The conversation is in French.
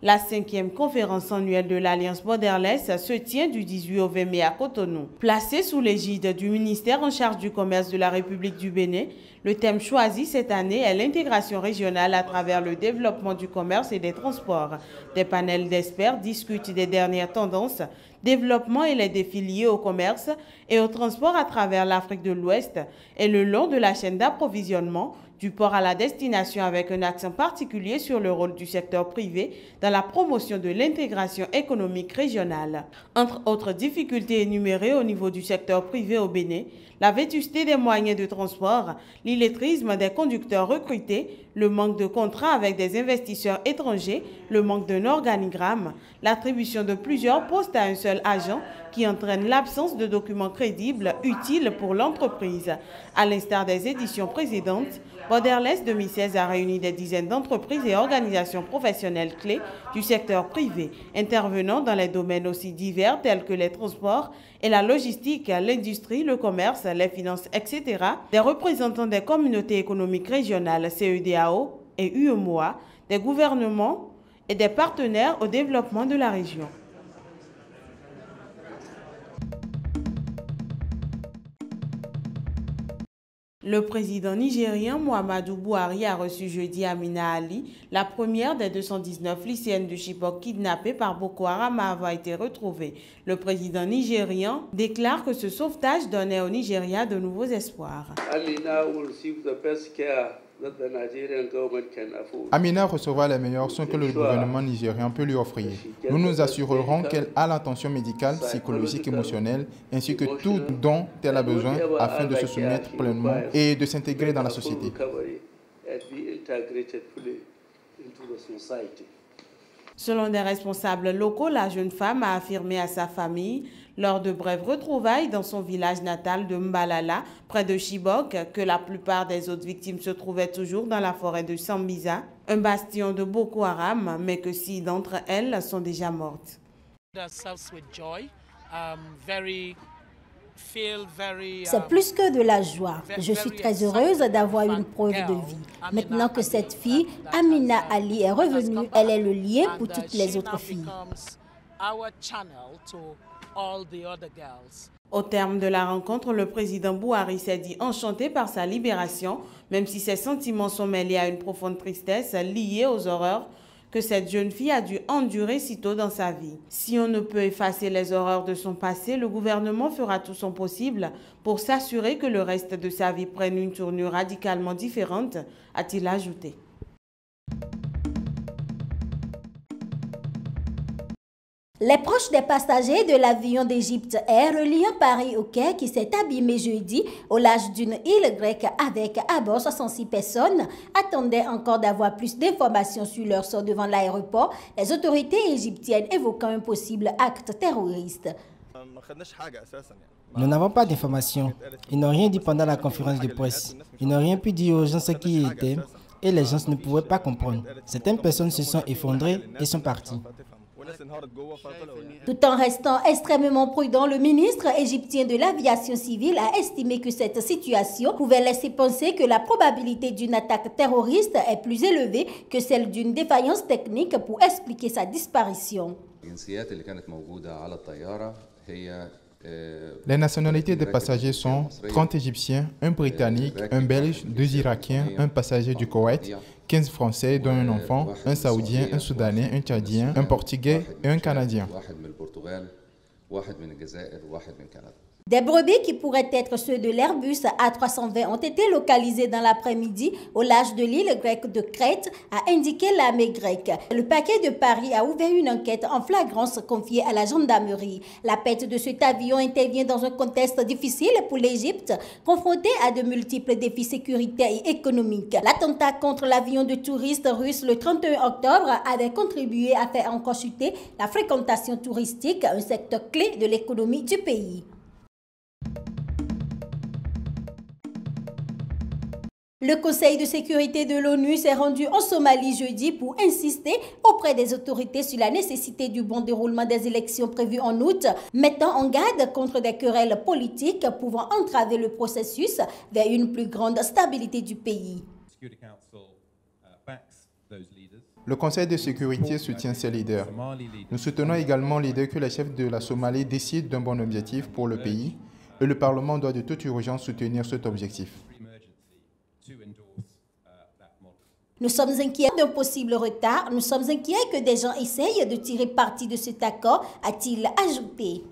La 5e conférence annuelle de l'Alliance borderless se tient du 18 au 20 mai à Cotonou. Placée sous l'égide du ministère en charge du commerce de la République du Bénin, le thème choisi cette année est l'intégration régionale à travers le développement du commerce et des transports. Des panels d'experts discutent des dernières tendances, développement et les défis liés au commerce et au transport à travers l'Afrique de l'Ouest et le long de la chaîne d'approvisionnement, du port à la destination avec un accent particulier sur le rôle du secteur privé dans la promotion de l'intégration économique régionale. Entre autres difficultés énumérées au niveau du secteur privé au Bénin, la vétusté des moyens de transport, l'illettrisme des conducteurs recrutés, le manque de contrats avec des investisseurs étrangers, le manque d'un organigramme, l'attribution de plusieurs postes à un seul agent qui entraîne l'absence de documents crédibles utiles pour l'entreprise. À l'instar des éditions précédentes, Borderless 2016 a réuni des dizaines d'entreprises et organisations professionnelles clés du secteur privé, intervenant dans les domaines aussi divers tels que les transports et la logistique, l'industrie, le commerce, les finances, etc., des représentants des communautés économiques régionales CEDEAO et UEMOA, des gouvernements et des partenaires au développement de la région. Le président nigérien Muhammadu Buhari a reçu jeudi Amina Ali, la première des 219 lycéennes de Chibok kidnappées par Boko Haram à avoir été retrouvée. Le président nigérian déclare que ce sauvetage donnait au Nigeria de nouveaux espoirs. Amina recevra les meilleurs soins que le gouvernement nigérien peut lui offrir. Nous nous assurerons qu'elle a l'attention médicale, psychologique, émotionnelle, ainsi que tout dont elle a besoin afin de se soumettre pleinement et de s'intégrer dans la société. Selon des responsables locaux, la jeune femme a affirmé à sa famille, lors de brèves retrouvailles dans son village natal de Mbalala, près de Chibok, que la plupart des autres victimes se trouvaient toujours dans la forêt de Sambisa, un bastion de Boko Haram, mais que 6 d'entre elles sont déjà mortes. C'est plus que de la joie. Je suis très heureuse d'avoir une preuve de vie. Maintenant que cette fille, Amina Ali, est revenue, elle est le lien pour toutes les autres filles. Au terme de la rencontre, le président Buhari s'est dit enchanté par sa libération, même si ses sentiments sont mêlés à une profonde tristesse liée aux horreurs que cette jeune fille a dû endurer si tôt dans sa vie. Si on ne peut effacer les horreurs de son passé, le gouvernement fera tout son possible pour s'assurer que le reste de sa vie prenne une tournure radicalement différente, a-t-il ajouté. Les proches des passagers de l'avion d'Égypte Air reliant Paris au Caire qui s'est abîmé jeudi au large d'une île grecque avec à bord 66 personnes attendaient encore d'avoir plus d'informations sur leur sort devant l'aéroport, les autorités égyptiennes évoquant un possible acte terroriste. Nous n'avons pas d'informations. Ils n'ont rien dit pendant la conférence de presse. Ils n'ont rien pu dire aux gens ce qui y était et les gens ne pouvaient pas comprendre. Certaines personnes se sont effondrées et sont parties. Tout en restant extrêmement prudent, le ministre égyptien de l'aviation civile a estimé que cette situation pouvait laisser penser que la probabilité d'une attaque terroriste est plus élevée que celle d'une défaillance technique pour expliquer sa disparition. Les nationalités des passagers sont 30 Égyptiens, un Britannique, un Belge, 2 Irakiens, un passager du Koweït, 15 Français dont un enfant, un Saoudien, un Soudanais, un Tchadien, un Portugais et un Canadien. Des brebis qui pourraient être ceux de l'Airbus A320 ont été localisés dans l'après-midi au large de l'île grecque de Crète, a indiqué l'armée grecque. Le parquet de Paris a ouvert une enquête en flagrance confiée à la gendarmerie. La perte de cet avion intervient dans un contexte difficile pour l'Égypte, confrontée à de multiples défis sécuritaires et économiques. L'attentat contre l'avion de touristes russe le 31 octobre avait contribué à faire encore chuter la fréquentation touristique, un secteur clé de l'économie du pays. Le Conseil de sécurité de l'ONU s'est rendu en Somalie jeudi pour insister auprès des autorités sur la nécessité du bon déroulement des élections prévues en août, mettant en garde contre des querelles politiques pouvant entraver le processus vers une plus grande stabilité du pays. Le Conseil de sécurité soutient ces leaders. Nous soutenons également l'idée que les chefs de la Somalie décident d'un bon objectif pour le pays et le Parlement doit de toute urgence soutenir cet objectif. Nous sommes inquiets d'un possible retard. Nous sommes inquiets que des gens essayent de tirer parti de cet accord, a-t-il ajouté.